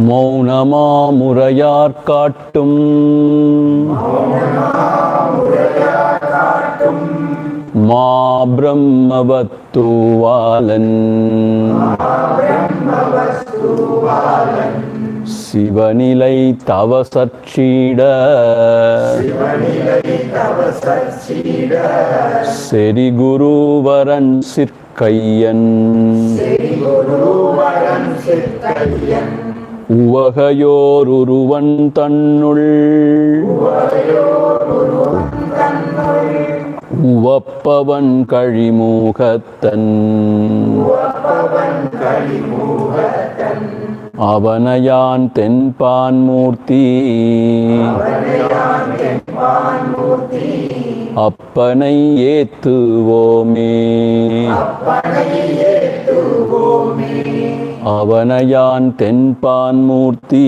மௌனமா முறையார் காட்டும் மா பிரம்மவத்துவாலன் சிவநிலை தவசற்சீட செரி குருவரன் சிற்கையன் உவகையோருருவன் தன்னுள் உவப்பவன் கழிமூகத்தன் அவனையான் தென்பான் மூர்த்தி அப்பனை ஏத்துவோமே அவனையான் தென்பான் மூர்த்தி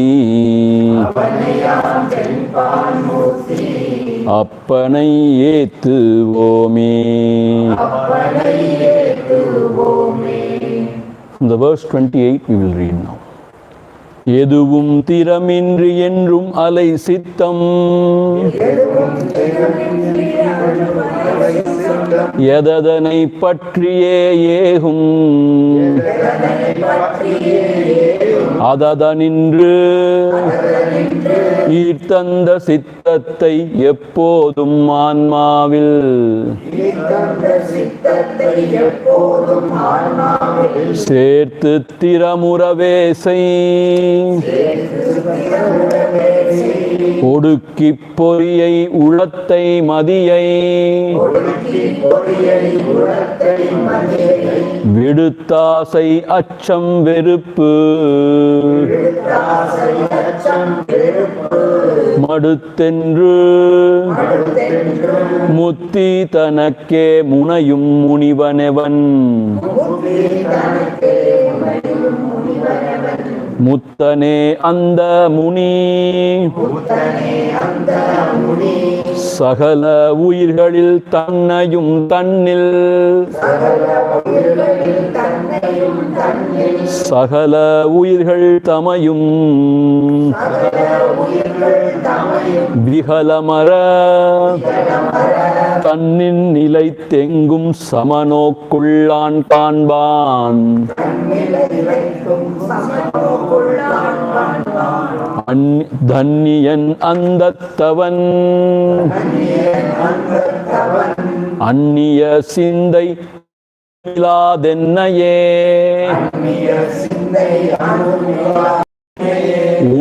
அப்பனை ஏத்துவோமே. From the verse 28 we will read now. எதுவும் திறமின்றி என்றும் அலை சித்தம் எதனை பற்றியே ஏகும் அததனின்று ஈர்த்தந்த சித்தத்தை எப்போதும் ஆன்மாவில் சேர்த்து திறமுறவே ஒடுக்கி பொறியை உளத்தை மதியை விடுத்தாசை அச்சம் வெறுப்பு மடுத்தென்று முத்தி தனக்கே முனையும் முனிவனவன் முத்தனே அந்த முனி சகல உயிர்களில் தன்னையும் தன்னில் சகல உயிர்கள் தமையும் விகலமர தன்னின் நிலை தெங்கும் சமநோக்குள்ளான் காண்பான் தன்னியன் அந்தத்தவன் அந்நிய சிந்தை இல்லாதென்னையே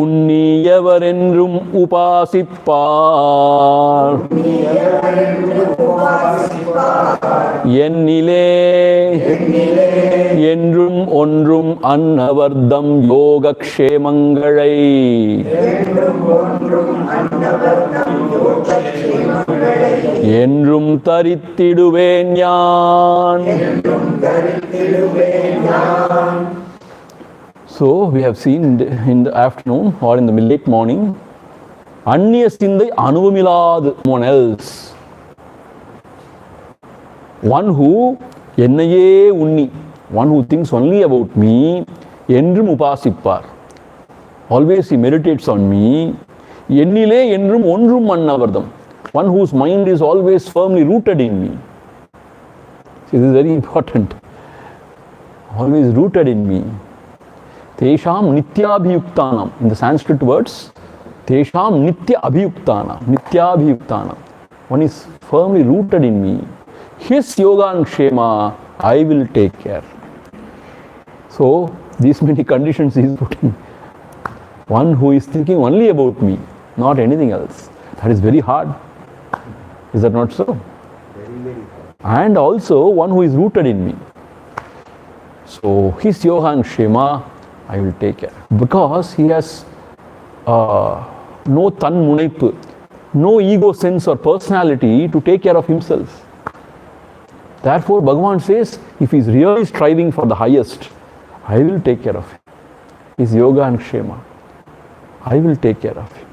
உன்னியவரென்றும் உபாசிப்பார் என்னிலே என்றும் ஒன்றும் அன்னவர்தம் யோகக்ஷேமங்களை என்றும் தரித்திடுவேன் யான். So we have seen in the afternoon or in the late morning, அந்நிய சிந்தை அனுபவமில்லாது one else, one who என்னையே உன்னி, one who thinks only about me, என்றும் உபாசிப்பார், always he meditates on me, என்னிலே என்றும் ஒன்றும் அன்னவர்தம், one whose mind is always firmly rooted in me. This is very important, always rooted in me. Tesham nityabhiyuktanam, in the Sanskrit words, Tesham nityabhiyuktanam, one is firmly rooted in me. His yoga and kshema I will take care. So these many conditions he is putting. One who is thinking only about me, not anything else. That is very hard. Is that not so? Very, very hard. And also one who is rooted in me. So his yoga and kshema I will take care. Because he has no tan munaipu, no ego sense or personality to take care of himself. Therefore, Bhagavan says, if he is really striving for the highest, I will take care of him. His yoga and kshema, I will take care of him.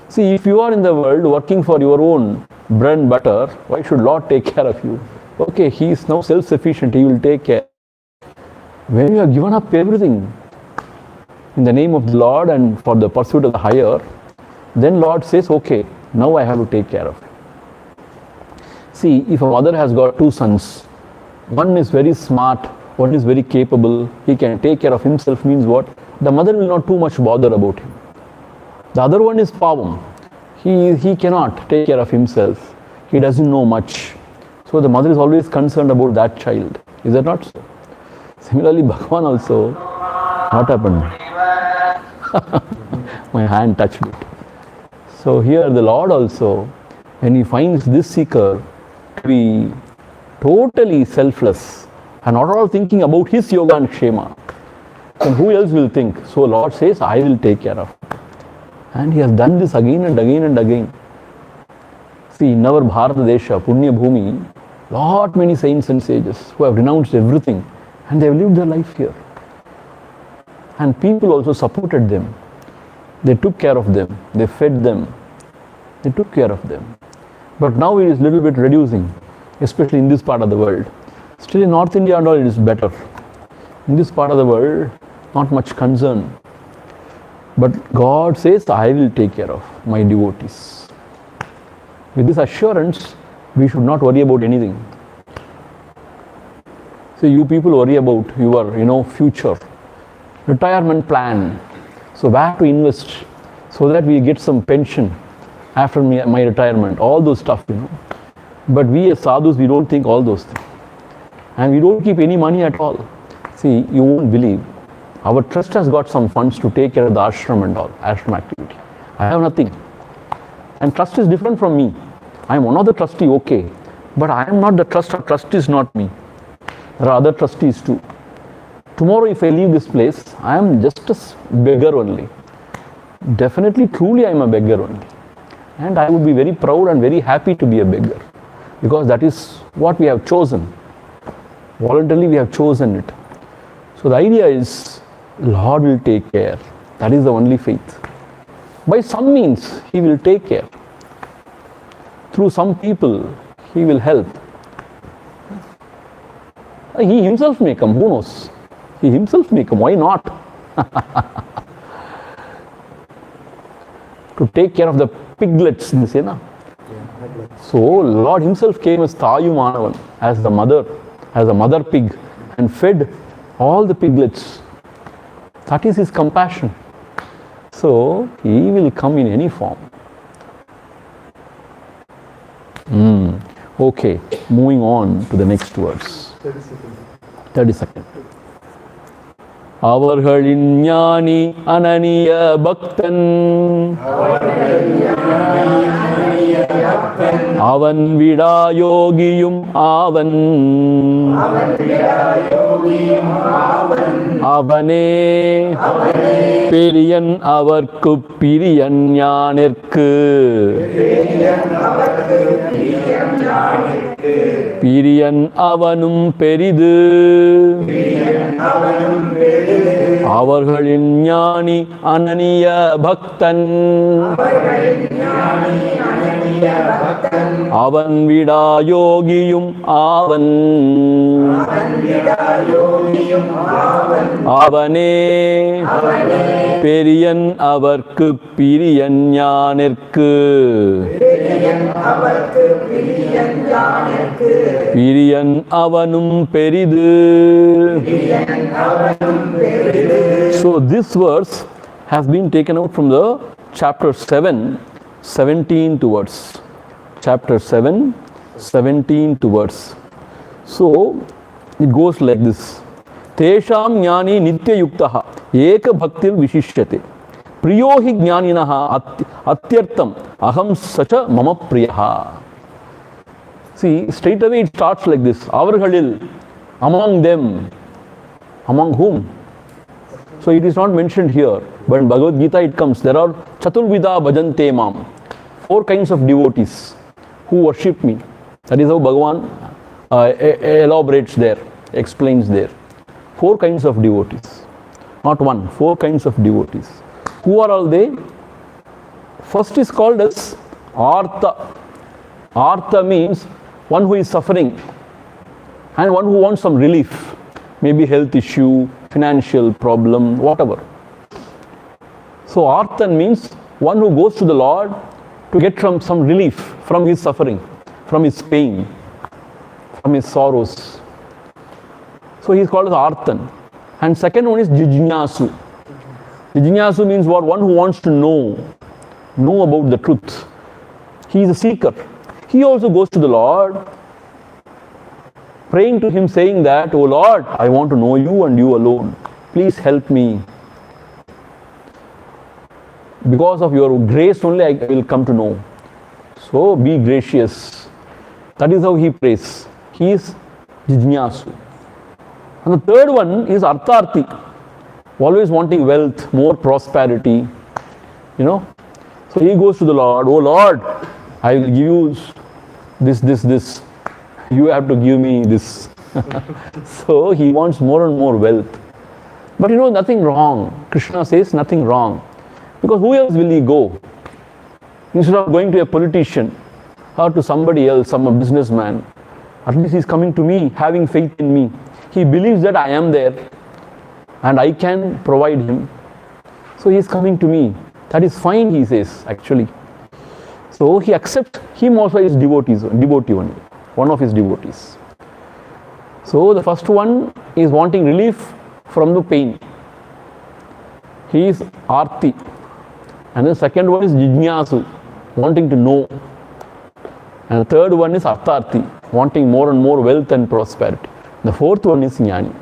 See, if you are in the world working for your own bread and butter, why should Lord take care of you? Okay, he is now self-sufficient, he will take care. When you have given up everything in the name of the Lord and for the pursuit of the higher, then Lord says, okay, now I have to take care of him. See, if a mother has got two sons, one is very smart, one is very capable, he can take care of himself, means what? The mother will not too much bother about him. The other one is pavam. He cannot take care of himself. He doesn't know much. So the mother is always concerned about that child. Is that not so? Similarly, Bhagavan also, what happened? My hand touched it. So here the Lord also, when he finds this seeker to be totally selfless and not at all thinking about his yoga and kshema, then who else will think? So Lord says, I will take care of him. And he has done this again and again and again. See, in our Bharata Desha, Punya Bhumi, lot many saints and sages who have renounced everything and they have lived their life here. And people also supported them. They took care of them. They fed them. They took care of them. But now it is little bit reducing, especially in this part of the world. Still in North India and all it is better. In this part of the world, not much concern. But God says, I will take care of my devotees. With this assurance, we should not worry about anything. So you people worry about your, future, retirement plan. So where to invest so that we get some pension after my retirement, all those stuff, But we as sadhus, we don't think all those things. And we don't keep any money at all. See, you won't believe. Our trust has got some funds to take care of the ashram and all, ashram activity. I have nothing. And trust is different from me. I am one of the trustee, okay. But I am not the trust, or trust is not me. There are other trustees too. Tomorrow if I leave this place, I am just a beggar only. Definitely, truly I am a beggar only. And I would be very proud and very happy to be a beggar. Because that is what we have chosen. Voluntarily we have chosen it. So the idea is, Lord will take care. That is the only faith. By some means, He will take care. Through some people, He will help. He Himself may come, who knows? He Himself may come, why not? To take care of the piglets, you say, na? So Lord Himself came as Tayu Manavan, as the mother pig, and fed all the piglets. That is His compassion. So He will come in any form. Okay, moving on to the next verse. 30 seconds. அவர்களின் ஞானி அனனிய பக்தன் அவன் விடாயோகியும் ஆவன் அவனே பெரியன் அவர்க்கு பிரியன் ஞானிற்கு பிரியன் அவனும் பெரிது அவர்களின் ஞானி அனனிய பக்தன் அவன் விடாயோகியும் ஆவன் அவனே பெரியன் அவர்க்கு பிரியன் ஞானிற்கு பிரியன் அவனும் பெரிது. So this verse has been taken out from the chapter 7, 17 towards. Chapter 7, 17 towards. So it goes like this. Tesham jnani nitya yuktaha eka bhaktir vishishyate priyo hi jnaninaha atyartam aham sacha mama priyaha. See, straight away it starts like this. Avargalil, among them. Among whom? So it is not mentioned here, but in Bhagavad Gita it comes. There are Chaturvida bhajante mam. four kinds of devotees who worship me. That is how Bhagavan elaborates there, explains there. Four kinds of devotees. Not one, four kinds of devotees. Who are all they? First is called as Artha. Artha means one who is suffering and one who wants some relief. Maybe health issue, financial problem, whatever. So Arthan means one who goes to the Lord to get some relief from his suffering, from his pain, from his sorrows. So he is called as Arthan. And second one is Jijñāsu. Jijñāsu means what? One who wants to know about the truth. He is a seeker. He also goes to the Lord, praying to him, saying that, "Oh Lord, I want to know you and you alone. Please help me. Because of your grace only I will come to know. So be gracious." That is how he prays. He is Jijñāsu. And the third one is Artharthi. Always wanting wealth, more prosperity. So he goes to the Lord, "Oh Lord, I will give you this. You have to give me this." So he wants more and more wealth. But nothing wrong. Krishna says nothing wrong. Because who else will he go? Instead of going to a politician or to somebody else, some businessman, at least he's coming to me, having faith in me. He believes that I am there and I can provide him. So he is coming to me. That is fine, he says, actually. So he accepts him also as devotee only, one of his devotees. So the first one is wanting relief from the pain. He is Arti. And the second one is Jijñāsu, wanting to know. And the third one is Artharthi, wanting more and more wealth and prosperity. The fourth one is Jnani.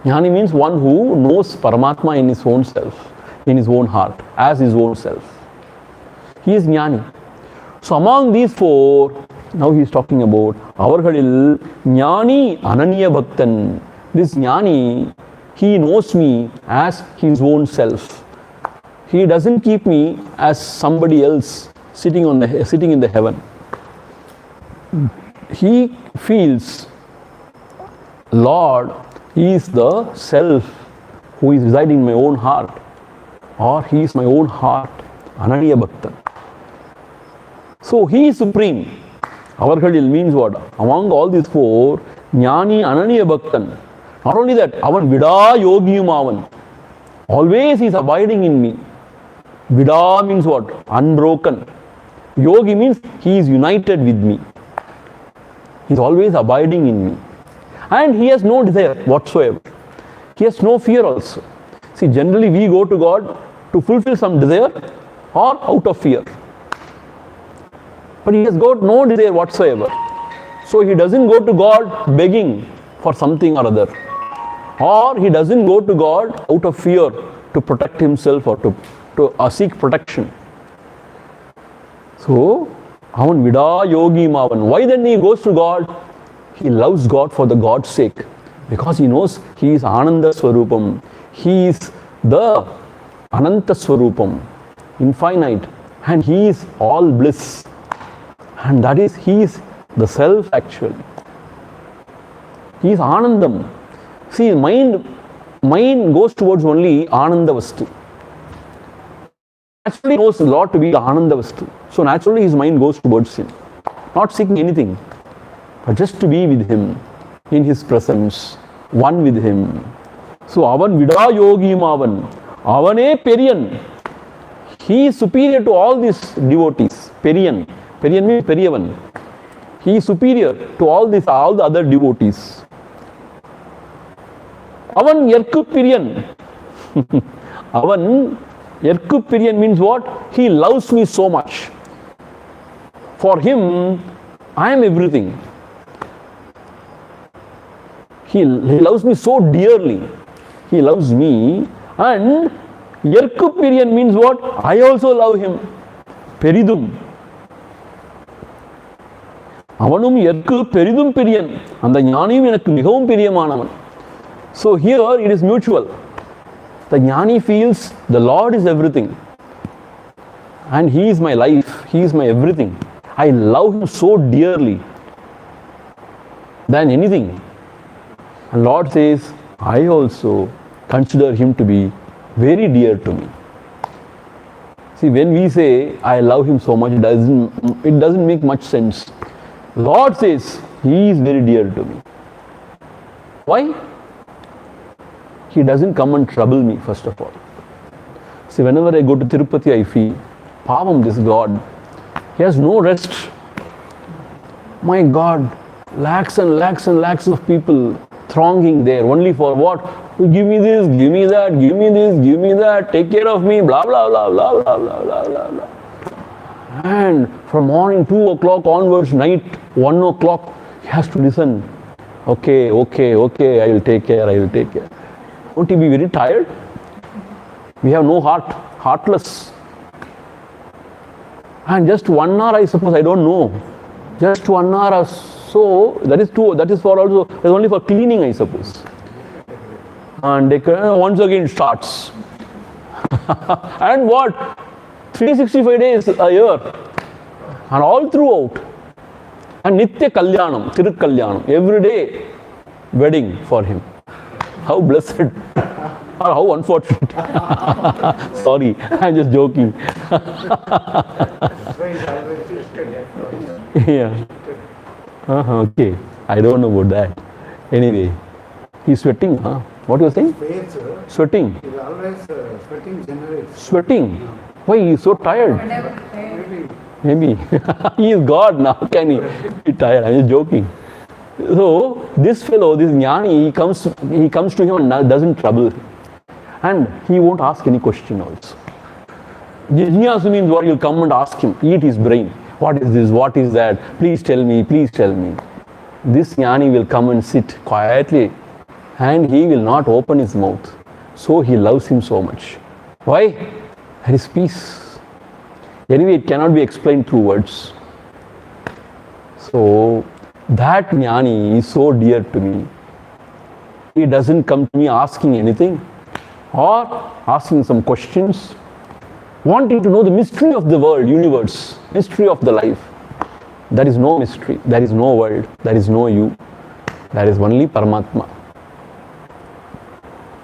Jnani means one who knows Paramatma in his own self, in his own heart, as his own self. He is Jnani. So among these four, now he is talking about Avargalil Jnani Ananya Bhaktan. This Jnani, he knows me as his own self. He doesn't keep me as somebody else sitting in the heaven. He feels, Lord, he is the self who is residing in my own heart, or he is my own heart, Ananya Bhaktan. So he is supreme. Avargalil means what? Among all these four, Jnani Ananya Bhaktan. Not only that, Avan Vida Yogiyum Avan. Always he is abiding in me. Vida means what? Unbroken. Yogi means he is united with me. He is always abiding in me. And he has no desire whatsoever. He has no fear also. See, generally we go to God to fulfill some desire or out of fear. But he has got no desire whatsoever. So he doesn't go to God begging for something or other. Or he doesn't go to God out of fear to protect himself or to seek protection. So, Avan Vida Yogi Mavan. Why then he goes to God? He loves God for the God's sake. Because he knows he is Ananda Swarupam. He is the Ananta Swarupam, infinite. And he is all bliss. And that is, he is the self actually. He is Anandam. See, mind goes towards only Ananda Vastu. Naturally knows the Lord to be the Ananda Vastu. So naturally his mind goes towards him. Not seeking anything, but just to be with him, in his presence, one with him. So Avan Vida Yogi Mavan. Avane Periyan. He is superior to all these devotees. Periyan. Periyan means Periyavan. He is superior to all the other devotees. Avan Yerkupiriyan. Avan Yerkupiriyan means what? He loves me so much. For him, I am everything. He loves me so dearly. He loves me. And Yerkupiriyan means what? I also love him. Peridum. Avanum Yerku Peridum Piriyan. And the Jnaniyum enakku migavum piriyamanavan. So here it is mutual. The Jnani feels the Lord is everything. And he is my life, he is my everything. I love him so dearly than anything. And Lord says, I also consider him to be very dear to me. See, when we say, I love him so much, it doesn't make much sense. Lord says, he is very dear to me. Why? He doesn't come and trouble me, first of all. See, whenever I go to Tirupati, I feel, Pavam, this God, he has no rest. My God, lakhs and lakhs and lakhs of people thronging there, only for what? Give me this, give me that, give me this, give me that, take care of me, blah, blah, blah, blah, blah, blah, blah, blah, blah. And from morning 2 o'clock onwards, night 1 o'clock, he has to listen. Okay, okay, okay, I will take care, I will take care. Won't he be very tired? We have no heart, heartless. And just 1 hour, I suppose, I don't know. Just 1 hour or so, that is for also, that's only for cleaning, I suppose. And they once again it starts. And what? 365 days a year. And all throughout. And Nitya Kalyanam, Tirukalyanam, every day wedding for him. How blessed. Or how unfortunate. Sorry, I'm just joking. Yeah. Okay. I don't know about that. Anyway, he's sweating, huh? What you saying? Sweating. He's always sweating generally. Sweating? Why he is so tired? Maybe. He is God now. Can he be tired? I'm just joking. So this fellow, this jnani, he comes to him and doesn't trouble. And he won't ask any question also. Jnyasu means what? You'll come and ask him, eat his brain. What is this? What is that? Please tell me, please tell me. This jnani will come and sit quietly and he will not open his mouth. So he loves him so much. Why? There is peace. Anyway, it cannot be explained through words. So that jnani is so dear to me. He doesn't come to me asking anything or asking some questions, wanting to know the mystery of the world, universe, mystery of the life. There is no mystery, there is no world, there is no you, there is only Paramatma.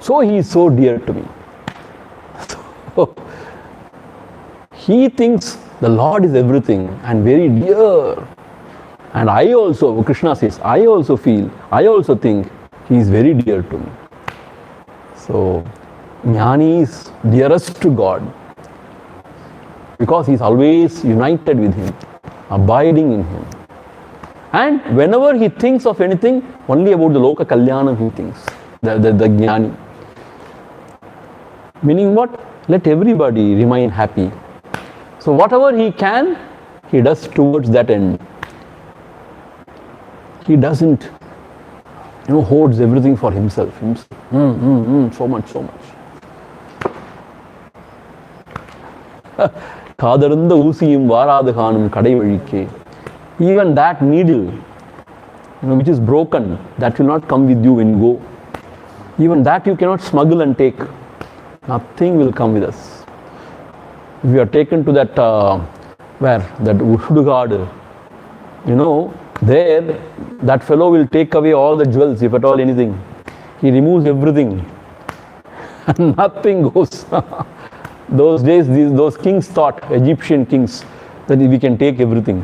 So he is so dear to me. So, he thinks the Lord is everything and very dear. And I also, Krishna says, I also feel, I also think he is very dear to me. So, jnani is dearest to God because he is always united with him, abiding in him. And whenever he thinks of anything, only about the Loka Kalyanam he thinks, the jnani. Meaning what? Let everybody remain happy. So whatever he can, he does towards that end. He doesn't, hoards everything for himself. So much, so much. Kadaranda usiyum varadhanam kadai vazhikke. Even that needle, which is broken, that will not come with you when you go. Even that you cannot smuggle and take. Nothing will come with us. If you are taken to that, that Udugad, there, that fellow will take away all the jewels, if at all anything. He removes everything. And nothing goes. Those days, those kings thought, Egyptian kings, that we can take everything.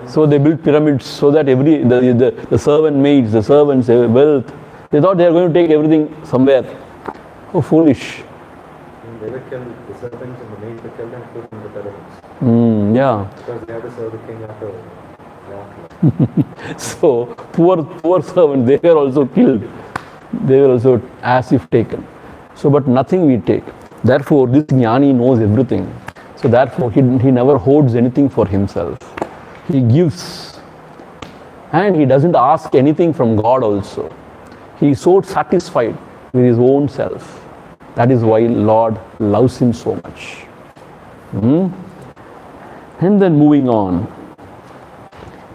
So they built pyramids so that the servant maids, the servants' wealth, they thought they are going to take everything somewhere. Oh, foolish. They were killed, the servants and the maids were killed and put in the pyramids. Yeah. Because they had to serve the king after. So poor servants, they were also killed. They were also as if taken. So, but nothing we take. Therefore, this jnani knows everything. So therefore, he never hoards anything for himself. He gives. And he doesn't ask anything from God also. He is so satisfied with his own self. That is why Lord loves him so much. And then moving on.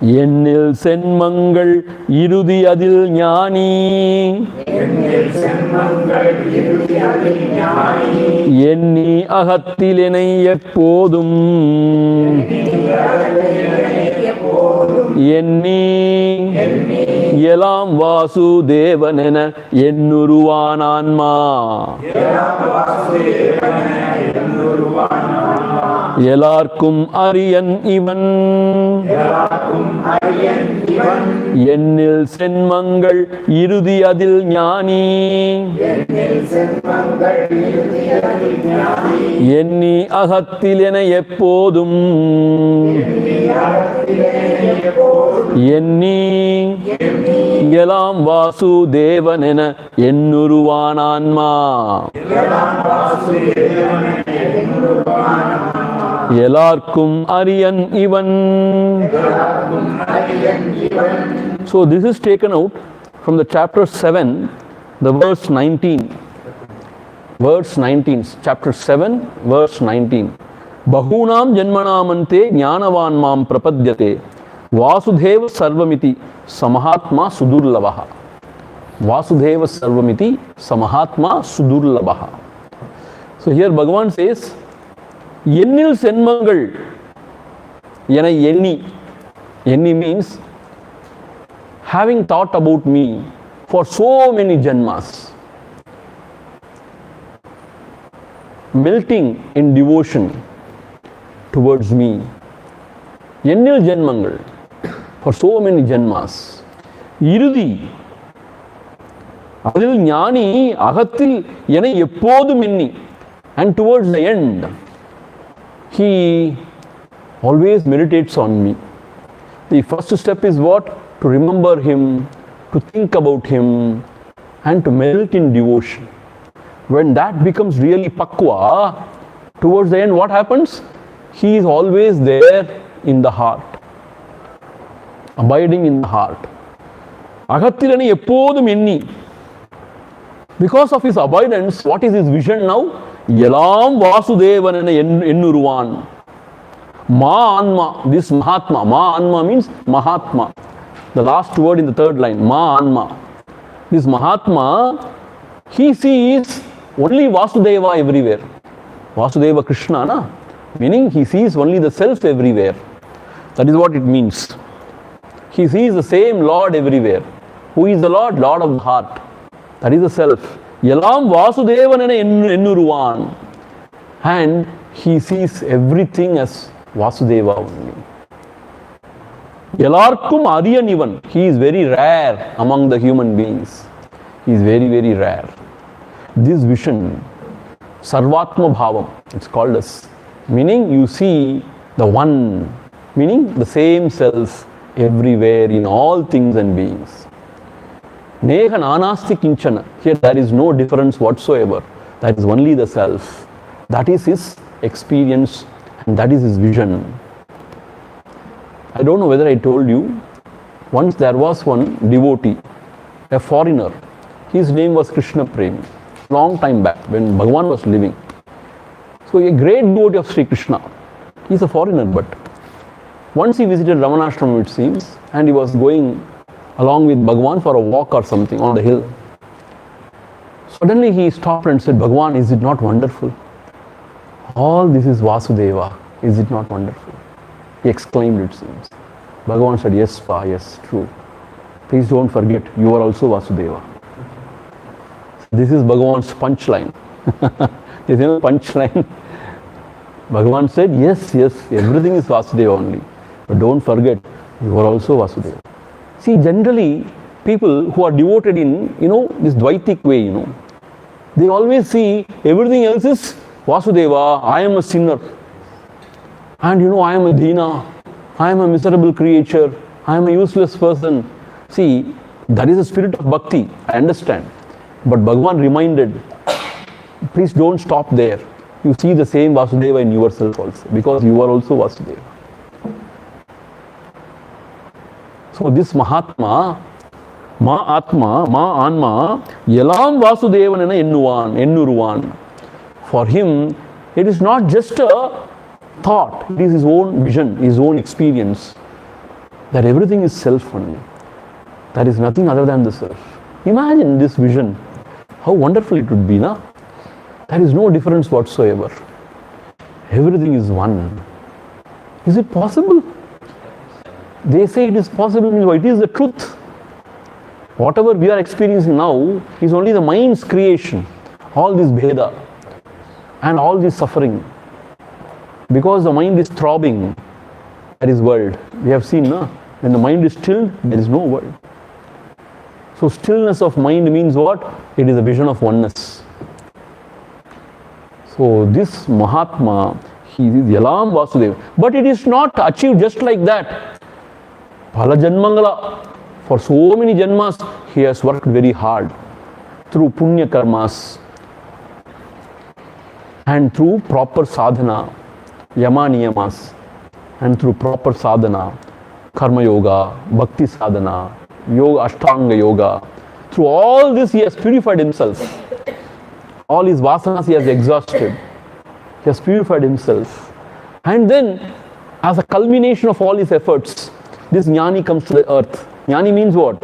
எண்ணில் சென்மங்கள் இறுதி அதில் ஞானி எண்ணி அகத்திலெனை எப்போதும் எண்ணி எலாம் வாசுதேவனென என்னுருவான் ஆன்மா எல்லார்க்கும் அரியன் இவன் எண்ணில் சென்மங்கள் இறுதி அதில் ஞானி எண்ணி அகத்திலென எப்போதும் எண்ணி எலாம் வாசுதேவனென என்னுருவான் ஆன்மா எல்லார்க்கும் அரியன் இவன். So this is taken out from the chapter 7, the verse 19. Verse 19, chapter 7, verse 19. Bahunam janmanamante jnanavan mam prapadyate vasudheva sarvamiti samahatma sudurlavaha. Vasudheva sarvamiti samahatma sudurlavaha. So here Bhagavan says, எண்ணில் சென்மங்கள் என எண்ணி. எண்ணி means having thought about me for so many janmas, melting in devotion towards me. எண்ணில் ஜென்மங்கள் for so many janmas. இறுதி அதில் ஞானி அகத்தில் என எப்போதும் எண்ணி. And towards the end he always meditates on me. The first step is what? To remember him, to think about him, and to melt in devotion. When that becomes really pakwa, towards the end what happens? He is always there in the heart, abiding in the heart. Agathilani எப்போதும் எண்ணி. Because of his abidance, what is his vision now? எல்லாம் வாசுதேவன் என எண்ணுருவான். மா ஆன்மா, this Mahatma. Ma Anma means Mahatma. The last word in the third line, Ma Anma. This Mahatma, he sees only Vasudeva everywhere. Vasudeva Krishna, na? Meaning he sees only the self everywhere. That is what it means. He sees the same Lord everywhere. Who is the Lord? Lord of the heart. That is the self. எல்லாம் வாசுதேவன் என எண்ணுருவான். And he sees everything as Vasudeva only. எல்லார்க்கும் அரியன் இவன். He is very rare among the human beings. He is very, very rare. This vision, Sarvatma Bhavam, it's called as, meaning you see the one, meaning the same self everywhere in all things and beings. Nega nanasti kinchana. Here there is no difference whatsoever. That is only the self. That is his experience and that is his vision. I don't know whether I told you, once there was one devotee, a foreigner. His name was Krishna Premi. Long time back when Bhagavan was living. So a great devotee of Sri Krishna. He is a foreigner, but once he visited Ramanashram, it seems, and he was going along with Bhagavan for a walk or something on the hill. Suddenly he stopped and said, Bhagavan, is it not wonderful? All this is Vasudeva. Is it not wonderful? He exclaimed, it seems. Bhagavan said, yes, Pa, yes, true. Please don't forget, you are also Vasudeva. This is Bhagavan's punchline. This is a punchline. Bhagavan said, yes, yes, everything is Vasudeva only. But don't forget, you are also Vasudeva. See, generally, people who are devoted in, this Dvaitic way, they always see everything else is Vasudeva, I am a sinner. And I am a Dina, I am a miserable creature, I am a useless person. See, that is the spirit of bhakti, I understand. But Bhagavan reminded, please don't stop there. You see the same Vasudeva in yourself also, because you are also Vasudeva. So this Mahatma, Ma Atma, Ma Anma, Yelam Vasudevanena Ennuruvan. For him, it is not just a thought, it is his own vision, his own experience. that everything is self only. There is nothing other than the self. Imagine this vision. How wonderful it would be, na? There is no difference whatsoever. Everything is one. Is it possible? They say it is possible, means it is the truth. Whatever we are experiencing now is only the mind's creation. All this bheda and all this suffering. Because the mind is throbbing, there is world. We have seen, na? When the mind is still, there is no world. So stillness of mind means what? It is a vision of oneness. So this Mahatma, he is Yalam Vasudeva. But it is not achieved just like that. Phala Janmangala. For so many janmas, he has worked very hard through punya karmas and through proper sadhana, yama niyamas, and through proper sadhana, karma yoga, bhakti sadhana, yoga, ashtanga yoga. Through all this, he has purified himself. All his vasanas he has exhausted. He has purified himself. And then, as a culmination of all his efforts, this jnani comes to the earth. Jnani means what?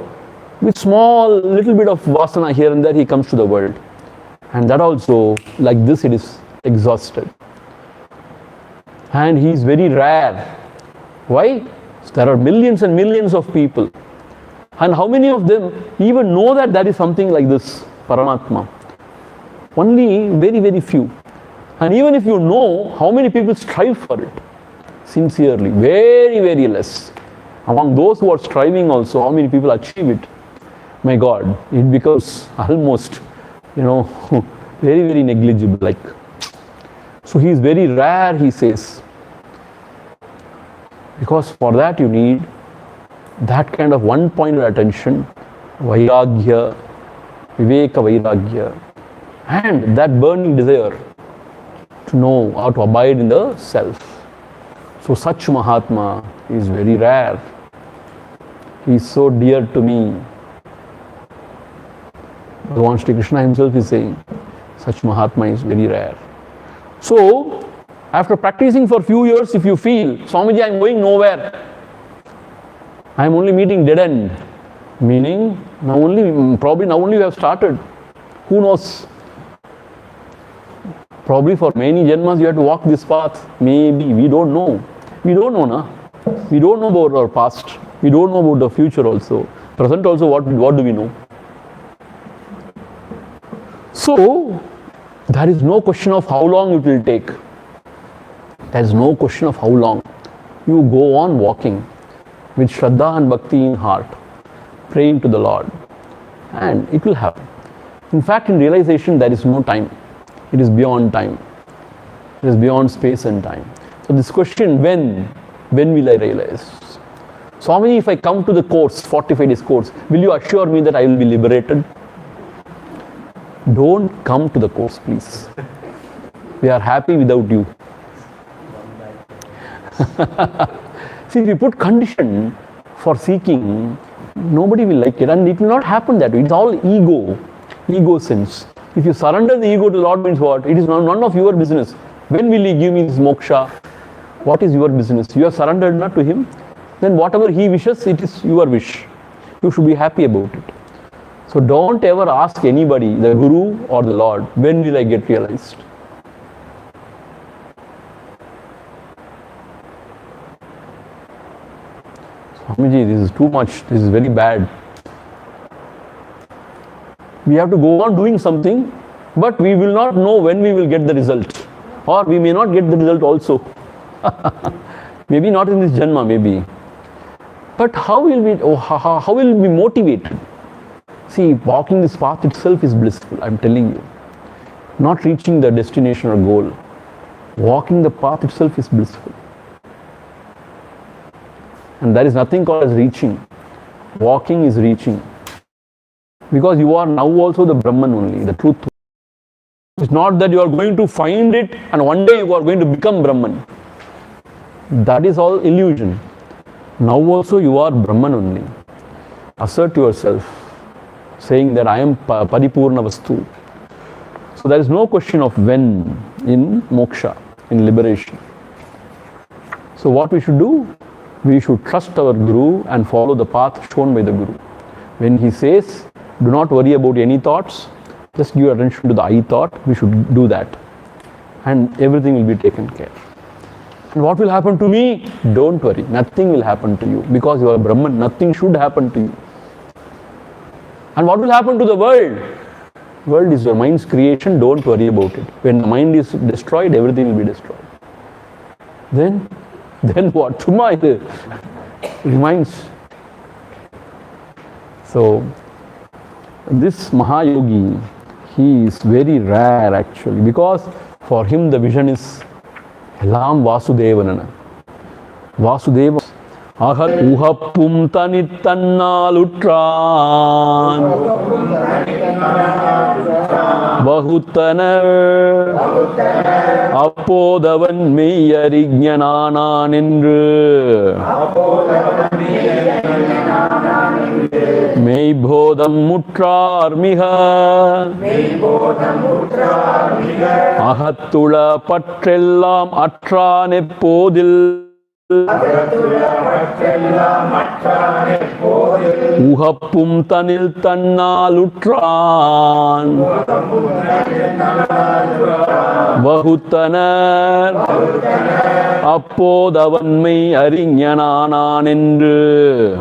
With small, little bit of vasana here and there, he comes to the world. And that also, like this, it is exhausted. And he is very rare. Why? There are millions and millions of people. And how many of them even know that there is something like this, Paramatma? Only very, very few. And even if you know, how many people strive for it? Sincerely, very, very less. Among those who are striving also, how many people achieve it? My God, it becomes almost, very, very negligible. Like, so he is very rare, he says. Because for that you need that kind of one point of attention, vairagya, viveka vairagya, and that burning desire to know how to abide in the self. So such Mahatma is very rare. He is so dear to me. Bhagavan Shri Krishna himself is saying, such Mahatma is very rare. So, after practicing for a few years, if you feel, Swamiji, I am going nowhere, I am only meeting dead end, meaning probably now only you have started. Who knows? Probably for many janmas you have to walk this path. Maybe, we don't know. We don't know, na? We don't know about our past. We don't know about the future also. Present also, what do we know? So, there is no question of how long it will take. There is no question of how long. You go on walking with Shraddha and Bhakti in heart, praying to the Lord, and it will happen. In fact, in realization, there is no time. It is beyond time. It is beyond space and time. So this question, when will I realize? Swami, if I come to the course, 45 days course, will you assure me that I will be liberated? Don't come to the course, please. We are happy without you. See, if you put condition for seeking, nobody will like it, and it will not happen that way. It's all ego sense. If you surrender the ego to the Lord, means what? It is none of your business. When will He give me this moksha? What is your business? You are surrendered not to Him. Then whatever He wishes, it is your wish. You should be happy about it. So don't ever ask anybody, the Guru or the Lord, when will I get realized? Swamiji, this is too much. This is very bad. We have to go on doing something, but we will not know when we will get the result. Or we may not get the result also. Maybe not in this Janma, maybe. But how will we be motivated? See, walking this path itself is blissful, I am telling you. Not reaching the destination or goal. Walking the path itself is blissful. And there is nothing called as reaching. Walking is reaching. Because you are now also the Brahman only, the truth. It's not that you are going to find it and one day you are going to become Brahman. That is all illusion. Now also you are Brahman only. Assert yourself, saying that I am Paripurna Vastu. So there is no question of when in moksha, in liberation. So what we should do? we should trust our Guru and follow the path shown by the Guru. When he says, do not worry about any thoughts, just give attention to the I thought, we should do that. And everything will be taken care. And what will happen to me? Don't worry, nothing will happen to you. Because you are Brahman, nothing should happen to you. And what will happen to the world? World is your mind's creation, don't worry about it. When the mind is destroyed, everything will be destroyed. Then what? Chumma it remains. So, this Mahayogi, he is very rare actually, because for him the vision is Elam Vasudevanana. Vasudeva. Ahat uhappum tanitannalutran Vahutanar Appodavan meyyarignananan endru Meibodam mutrar miha Ahattula patrellam atran eppodil Uhappum tanil tannalutran Vahutanar Appodavanmai arignananan endru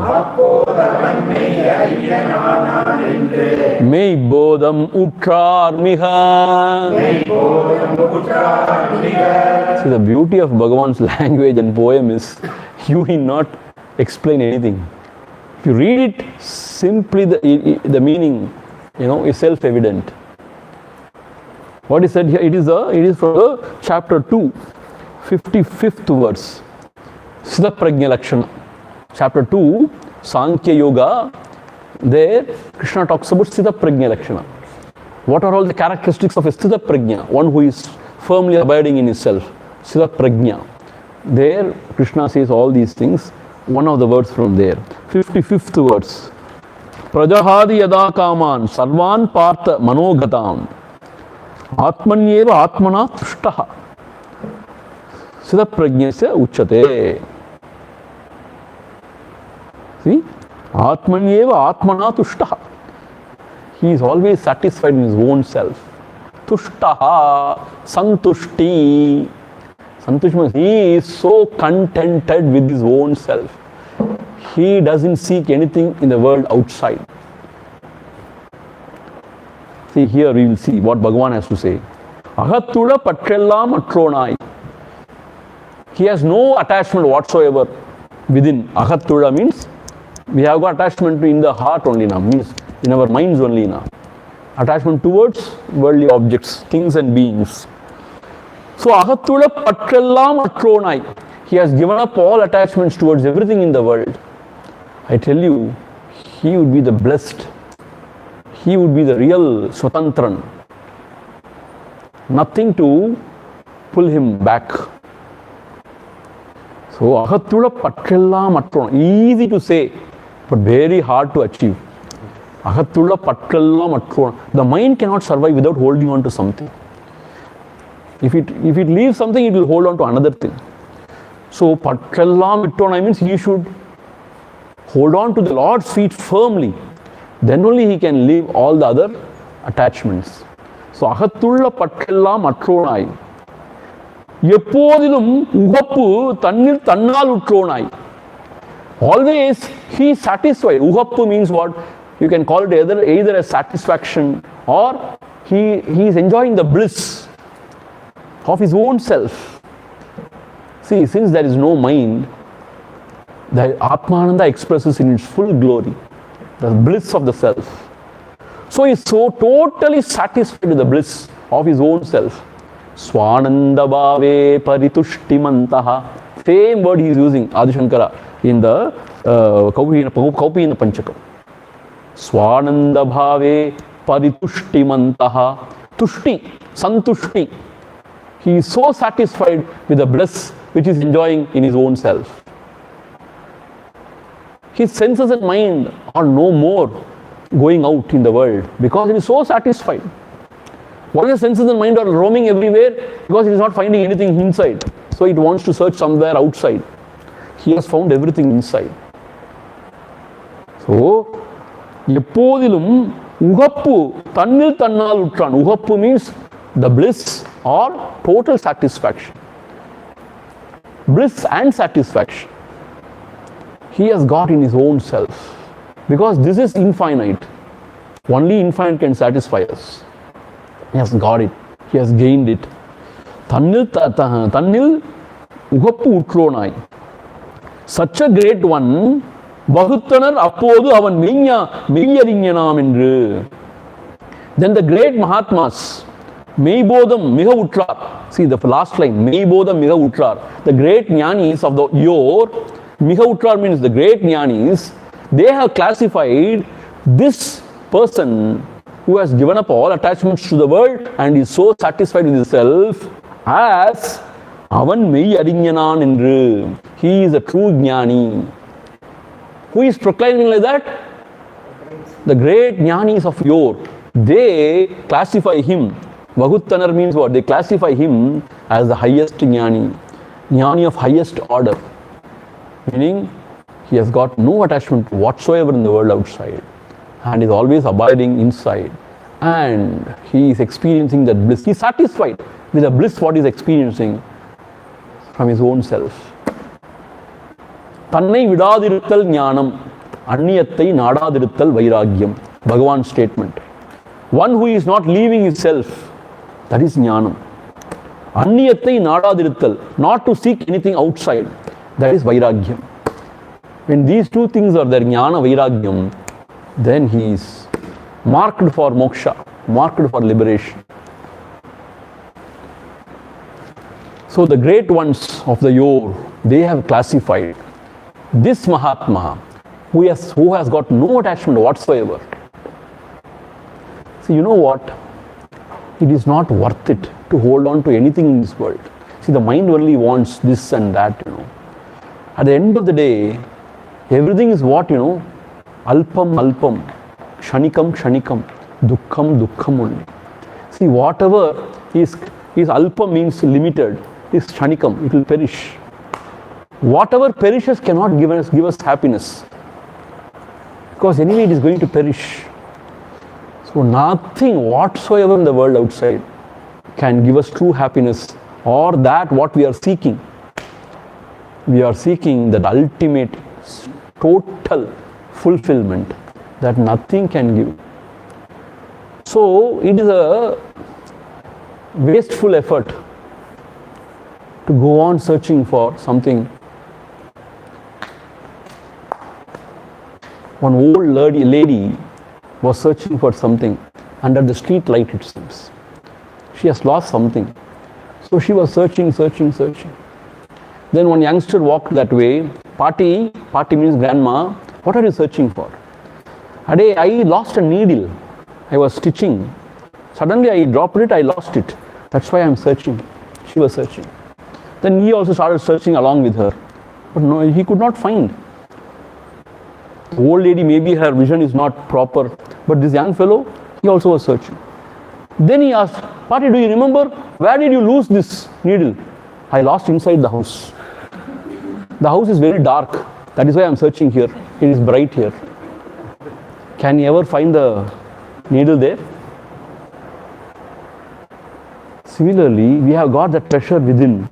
Meibodam utrar miha. See, the beauty of Bhagavan's language and poem is you need not explain anything. If you read it, simply the meaning, is self-evident. What is said here? It is from the chapter 2, 55th verse. Siddha Prajna Lakshana. Chapter 2, Sankhya Yoga. There, Krishna talks about Siddha Prajna Lakshana. What are all the characteristics of a Siddha Prajna? One who is firmly abiding in himself. Siddha Prajna. There, Krishna says all these things. One of the words from there. 55th verse. Prajahadi yada kaman sarvan partha manogatam atmanyeva atmana tushtaha Siddha Prajnasya uchate. See? Atmanyeva atmana tushtaha. He is always satisfied in his own self. Tushtaha, santushti. Santushti means he is so contented with his own self. He doesn't seek anything in the world outside. See, here we will see what Bhagavan has to say. Ahattula patrellam atronai. He has no attachment whatsoever within. Ahattula means we have got attachment in the heart only now, means in our minds only now. Attachment towards worldly objects, things and beings. So, Ahattula patrellam atronai. He has given up all attachments towards everything in the world. I tell you, he would be the blessed. He would be the real Swatantran. Nothing to pull him back. So, Ahattula patrellam atronai. Easy to say, but very hard to achieve. Ahattula patrellam atronai. The mind cannot survive without holding on to something. If it leaves something, it will hold on to another thing. So, patrellam atronai means he should hold on to the Lord's feet firmly. Then only he can leave all the other attachments. So, Ahattula patrellam atronai. Eppodilum uhappu tannil tannalutronai. Always he is satisfied. Uhappu means what? You can call it either a satisfaction or he is enjoying the bliss of his own self. See, since there is no mind, the Atmananda expresses in its full glory the bliss of the self. So he is so totally satisfied with the bliss of his own self. Swananda bhave paritushtimantaha. Same word he is using, Adi Shankara, in the Kaupina Panchakam. Swananda bhave paritushtimantaha. Tushti, santushti. He is so satisfied with the bliss which he is enjoying in his own self. His senses and mind are no more going out in the world because he is so satisfied. What is the senses and mind are roaming everywhere? Because it is not finding anything inside. So it wants to search somewhere outside. He has found everything inside. So, எப்போதிலும் உகப்பு தன்னில் தன்னால் உற்றான். உகப்பு means the bliss or total satisfaction. Bliss and satisfaction. He has got in his own self. Because this is infinite. Only infinite can satisfy us. He has got it. He has gained it. தன்னில் உகப்பு உற்றோனாய். Such a great one, வகுத்தனர் அப்போது அவன் மெய்யறிஞனாம் என்று. Then the great Mahatmas, மெய்போதம் மிக உற்றார். See the last line, மெய்போதம் மிக உற்றார். The great jnanis of the yore, மிக உற்றார் means the great jnanis, they have classified this person who has given up all attachments to the world and is so satisfied with himself as avan mei arignyanan endru. He is a true jnani. Who is proclaiming like that? The great jnanis of yore. They classify him. Vaguttanar means what? They classify him as the highest jnani. Jnani of highest order. Meaning he has got no attachment whatsoever in the world outside and is always abiding inside, and he is experiencing that bliss. He is satisfied with the bliss what he is experiencing from his own self. தன்னை விடாதிருத்தல் ஞானம், அந்நியத்தை நாடாதிருத்தல் வைராக்கியம். Bhagavan's statement. One who is not leaving his self, that is ஞானம். அந்நியத்தை நாடாதிருத்தல், not to seek anything outside, that is வைராக்கியம். When these two things are there, jnana, vairagyam, then he is marked for moksha, marked for liberation. So the great ones of the yore, they have classified this Mahatma who has got no attachment whatsoever. See, you know what? It is not worth it to hold on to anything in this world. See, the mind only wants this and that, At the end of the day, everything is what, alpam, alpam, kshanikam, kshanikam, dukkham, dukkham only. See, whatever is alpam means limited, is kshanikam, it will perish. Whatever perishes cannot give us happiness. Because anyway it is going to perish. So nothing whatsoever in the world outside can give us true happiness or that what we are seeking. We are seeking that ultimate total fulfillment that nothing can give. So it is a wasteful effort to go on searching for something. One old lady was searching for something under the street light, it seems. She has lost something. So she was searching. Then one youngster walked that way. Pati means grandma. What are you searching for? Today I lost a needle. I was stitching. Suddenly I dropped it, I lost it. That's why I am searching. She was searching. Then he also started searching along with her. But no, he could not find. The old lady, maybe her vision is not proper. But this young fellow, he also was searching. Then he asked, Pati, do you remember? Where did you lose this needle? I lost inside the house. The house is very dark. That is why I am searching here. It is bright here. Can you ever find the needle there? Similarly, we have got that treasure within.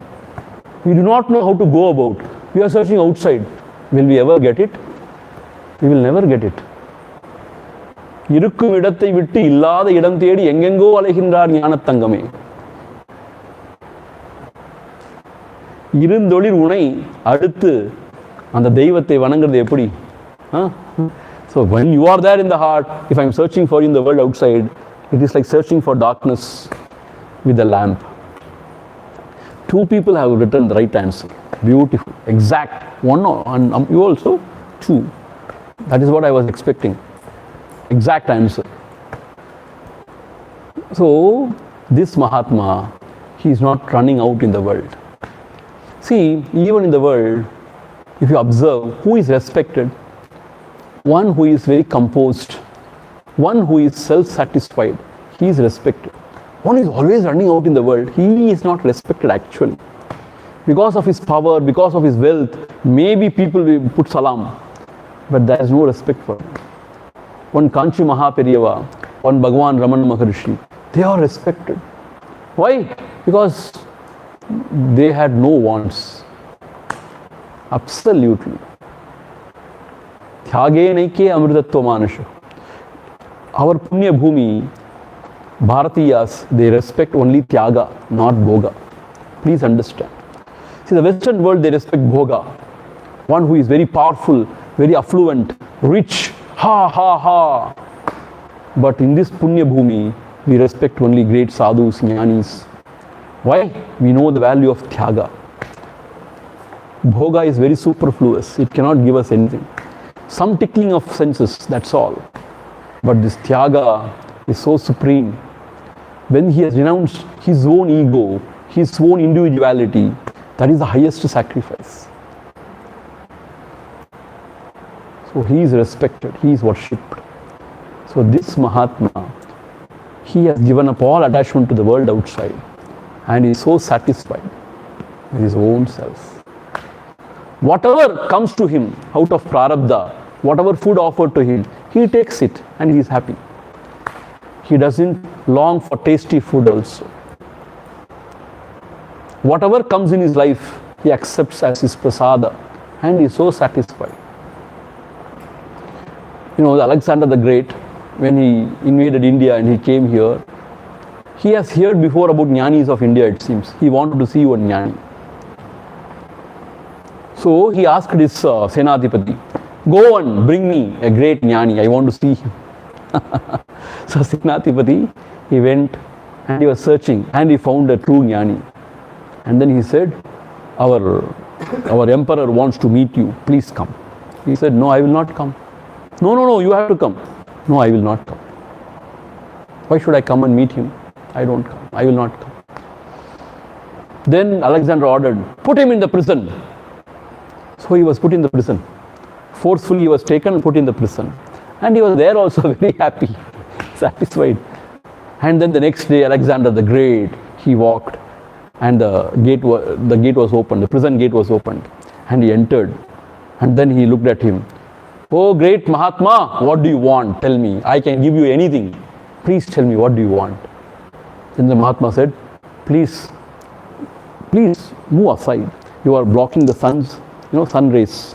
We do not know how to go about. We are searching outside. Will we ever get it? We will never get it. இருக்கும் இடத்தை விட்டு இல்லாத இடம் தேடி எங்கெங்கோ அலைகின்றார் ஞானத்தங்கமே. இருந்தொழிர் உனை அடுத்து அந்த தெய்வத்தை வணங்குறது எப்படி? So when you are there in the heart, if I am searching for you in the world outside, it is like searching for darkness with a lamp. Two people have written the right answer. Beautiful, exact. One and you also two. That is what I was expecting. Exact answer. So this Mahatma, he is not running out in the world. See, even in the world, if you observe who is respected, one who is very composed, one who is self-satisfied, he is respected. One is always running out in the world, he is not respected actually. Because of his power, because of his wealth, maybe people will put salam, but there is no respect for him. One Kanchi Mahaperiyava, one Bhagavan Ramana Maharshi, they are respected. Why? Because they had no wants. Absolutely. Thyage naike amritatva manasha. Our Punya Bhumi, Bharatiyas, they respect only Tyaga, not Bhoga. Please understand. See, the Western world, they respect Bhoga. One who is very powerful, very affluent, rich, ha ha ha. But in this Punya Bhumi, we respect only great sadhus, jnanis. Why? We know the value of Tyaga. Bhoga is very superfluous. It cannot give us anything. Some tickling of senses, that's all. But this Tyaga is so supreme. When he has renounced his own ego, his own individuality, that is the highest sacrifice. So he is respected, he is worshipped. So this Mahatma, he has given up all attachment to the world outside and is so satisfied with his own self. Whatever comes to him out of prarabdha, whatever food offered to him, he takes it and he is happy. He doesn't long for tasty food also. Whatever comes in his life, he accepts as his prasada and is so satisfied. You know, Alexander the Great, when he invaded India and he came here, he has heard before about jnanis of India, it seems. He wanted to see one jnani. So he asked his Senadipati, go and bring me a great jnani, I want to see him. So Senadipati, he went and he was searching and he found a true jnani. And then he said, our emperor wants to meet you, please come. He said, no, I will not come. No, you have to come. No, I will not come. Why should I come and meet him? I don't come. I will not come. Then Alexander ordered, put him in the prison. So he was put in the prison. Forcefully he was taken and put in the prison. And he was there also very happy, satisfied. And then the next day, Alexander the Great, he walked and the gate was opened, the prison gate was opened. And he entered. And then he looked at him. Oh, great Mahatma, what do you want? Tell me. I can give you anything. Please tell me, what do you want? Then the Mahatma said, please move aside. You are blocking the sun rays.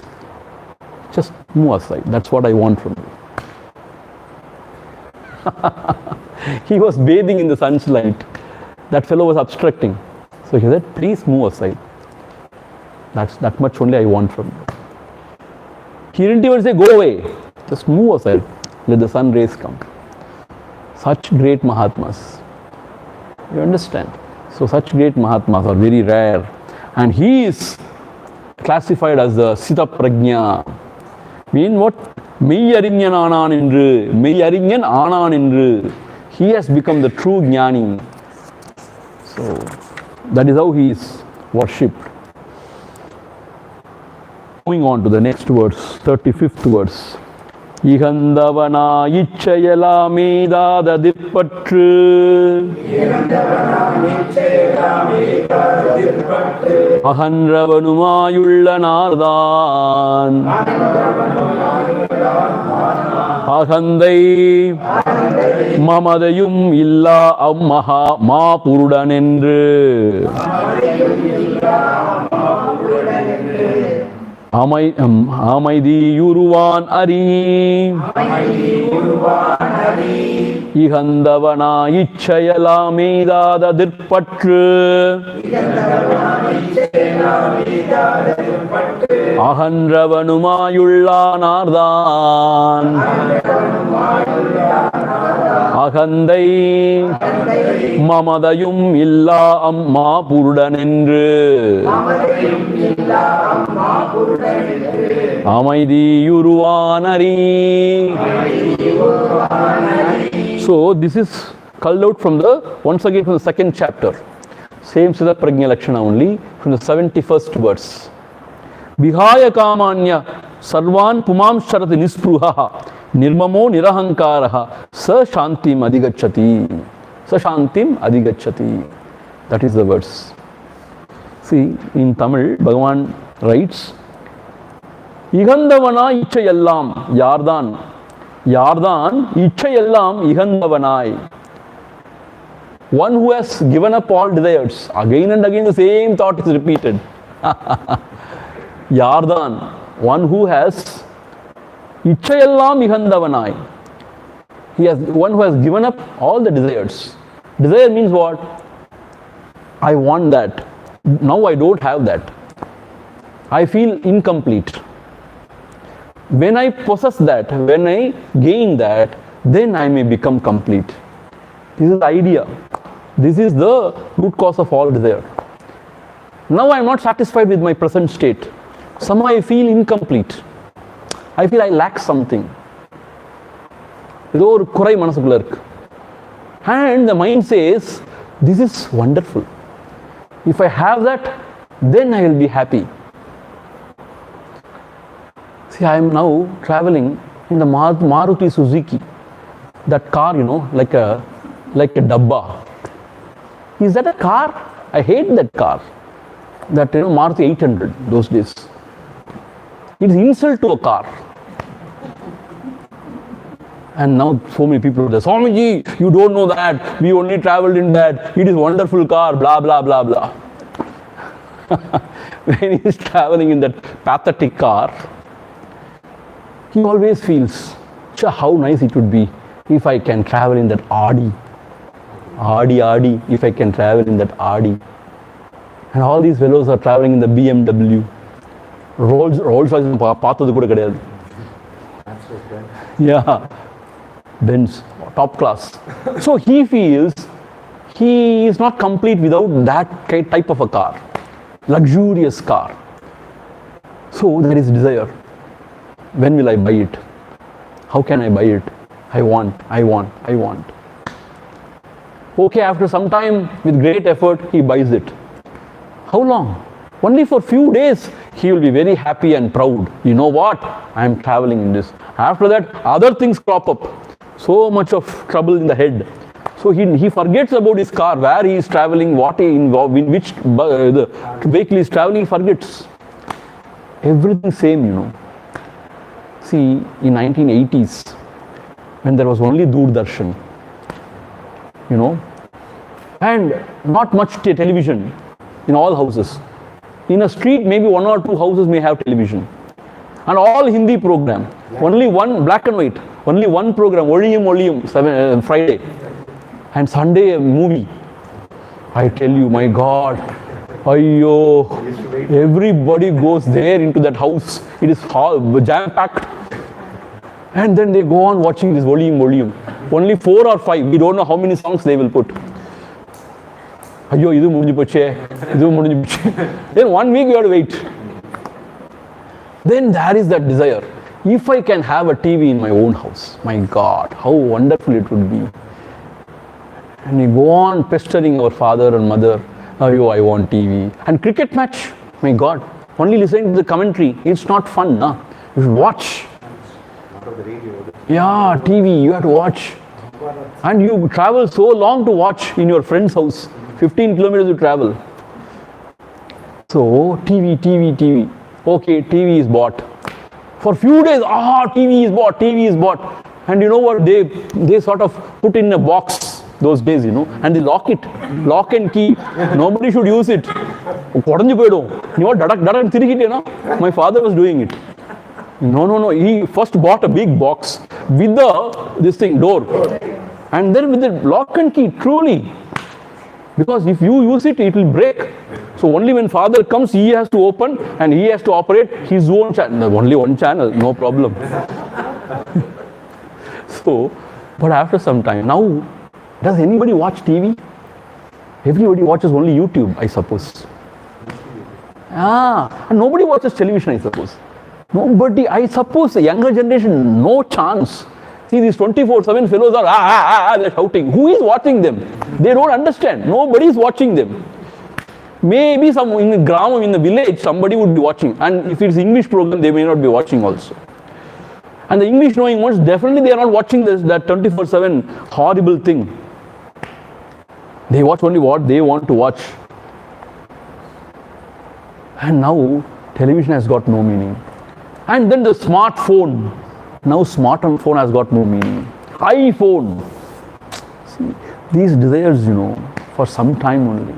Just move aside. That's what I want from you. He was bathing in the sun's light. That fellow was obstructing. So he said, please move aside. That much only I want from you. He didn't even say, go away. Just move aside. Let the sun rays come. Such great Mahatmas. You understand? So such great Mahatmas are very rare. And he is classified as the Sita Prajna. Mean what? Meyyarinyan aanan endru. Meyyarinyan aanan endru. He has become the true jnani. So that is how he is worshipped. Moving on to the next verse, 35th verse. Igandavana ichayala medada dippatru ahanravanumaya nardan ahandai mamadayum illa ammaha maapurudan endru அமைதி யுருவான் அறி இகந்தவனா இச்சயலா மீதாத திற்பற்று அகன்றவனுமாயுள்ளானார்தான் அகந்தை மமதையும் இல்லா அம்மா புருடன் என்று அமைதியுருவானரி. So this is culled out from once again from the second chapter. Same Siddha Prajna Lakshana only from the 71st verse. Vihaya kamanya sarvan pumam sharati nispruha nirmamo nirahankaraha sa shantim adigacchati. Sa shantim adigacchati. That is the verse. See, in Tamil, Bhagavan writes, Igandavana ichayallam, Yardan. Yardan ichayallam igandavanai. One who has given up all desires. Again and again the same thought is repeated. Yardan, one who has ichayallam igandavanai. One who has given up all the desires. Desire means what? I want that. Now I don't have that. I feel incomplete. When I possess that, when I gain that, then I may become complete. This is the idea. This is the root cause of all desire. Now I am not satisfied with my present state. Somehow I feel incomplete. I feel I lack something. And the mind says, this is wonderful. If I have that, then I will be happy. See, I am now traveling in the Maruti Suzuki. That car, like a dabba. Is that a car? I hate that car. That, Maruti 800, those days. It is insult to a car. And now so many people say, Swamiji, you don't know that. We only traveled in that. It is a wonderful car, blah, blah, blah, blah. When he is traveling in that pathetic car, he always feels, how nice it would be if I can travel in that Audi. Audi, if I can travel in that Audi. And all these fellows are traveling in the BMW. Rolls Royce பார்த்தது கூட கிடையாது. Yeah. Benz, top class. So he feels he is not complete without that type of a car. Luxurious car. So there is desire. When will I buy it? How can I buy it? I want. Okay, after some time, with great effort, he buys it. How long? Only for few days, he will be very happy and proud. You know what? I am traveling in this. After that, other things crop up. So much of trouble in the head. So he forgets about his car, where he is traveling, what he involved, in which the vehicle is traveling, he forgets. Everything same, See, in 1980s, when there was only Darshan, and not much television in all houses. In a street, maybe 1 or 2 houses may have television. And all Hindi program. Only one, black and white. Only one program, Oliyum, Friday. And Sunday, a movie. I tell you, my God. Ayyo, everybody goes there into that house. It is jam-packed. And then they go on watching this Oliyum. Only 4 or 5. We don't know how many songs they will put. Ayyo, idu mudinju poche. Then 1 week you have to wait. Then there is that desire. If I can have a TV in my own house, my God, how wonderful it would be. And we go on pestering our father and mother. Oh, I want TV. And cricket match, my God, only listening to the commentary, it's not fun, nah? You should watch. Yeah, TV, you have to watch. And you travel so long to watch in your friend's house. 15 kilometers you travel. So, TV. Okay, TV is bought. For few days, TV is bought. And you know what, they sort of put in a box those days, and they lock it. Lock and key. Nobody should use it. My father was doing it. No. He first bought a big box with this door. And then with the lock and key, truly. Because if you use it, it will break. So only when father comes, he has to open and he has to operate his own channel. Only one channel, no problem. So, but after some time, now, does anybody watch TV? Everybody watches only YouTube, I suppose. And nobody watches television, I suppose. Nobody, I suppose, the younger generation, no chance. See, these 24/7 fellows are they're shouting. Who is watching them? They don't understand. Nobody is watching them. Maybe some in the ground, in the village, somebody would be watching. And if it's English program, they may not be watching also. And the English knowing ones, definitely they are not watching that 24/7 horrible thing. They watch only what they want to watch. And now television has got no meaning. And then the smartphone. Now smartphone has got no meaning. iPhone. See, these desires, for some time only.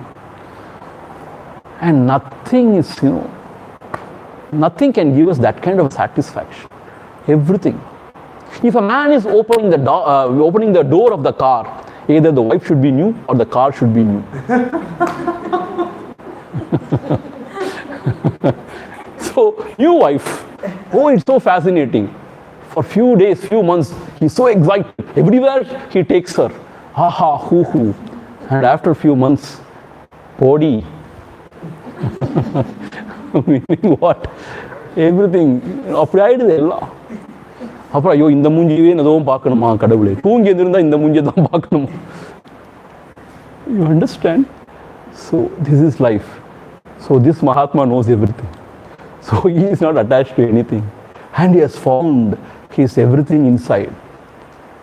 And nothing is, nothing can give us that kind of satisfaction. Everything. If a man is opening the door of the car, either the wife should be new or the car should be new. So, new wife. Oh, it's so fascinating. For few days, few months, he's so excited. Everywhere he takes her. Ha ha, hoo hoo. And after a few months, body. Meaning what? Everything. அப்படி ஆயிடுது எல்லாம். அப்புறம் ஐயோ இந்த மூஞ்சியே எதுவும் பார்க்கணுமா கடவுளே, தூங்கி எந்திருந்தா இந்த மூஞ்சியை தான் பார்க்கணுமா? You understand? So this is life. So this Mahatma knows everything. So he is not attached to anything. And he has found his everything inside,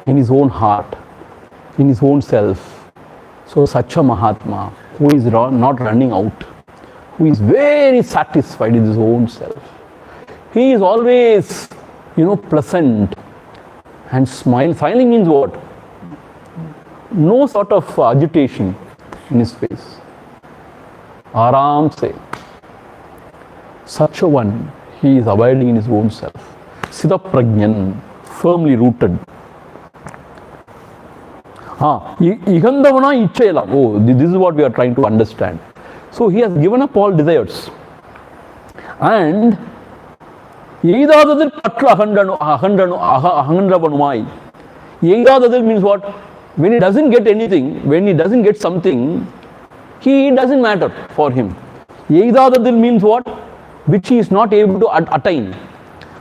in his own heart, in his own self. So such a Mahatma who is not running out, who is very satisfied in his own self. He is always, pleasant and smile. Smiling means what? No sort of agitation in his face. Aram se. Such a one, he is abiding in his own self. Siddha prajnan, firmly rooted. Igandavana ichayala. Oh, this is what we are trying to understand. So he has given up all desires. And Eidadathil patru ahandravanumai. Eidadathil means what? When he doesn't get anything, when he doesn't get something, he doesn't matter for him. Eidadathil means what? Which he is not able to attain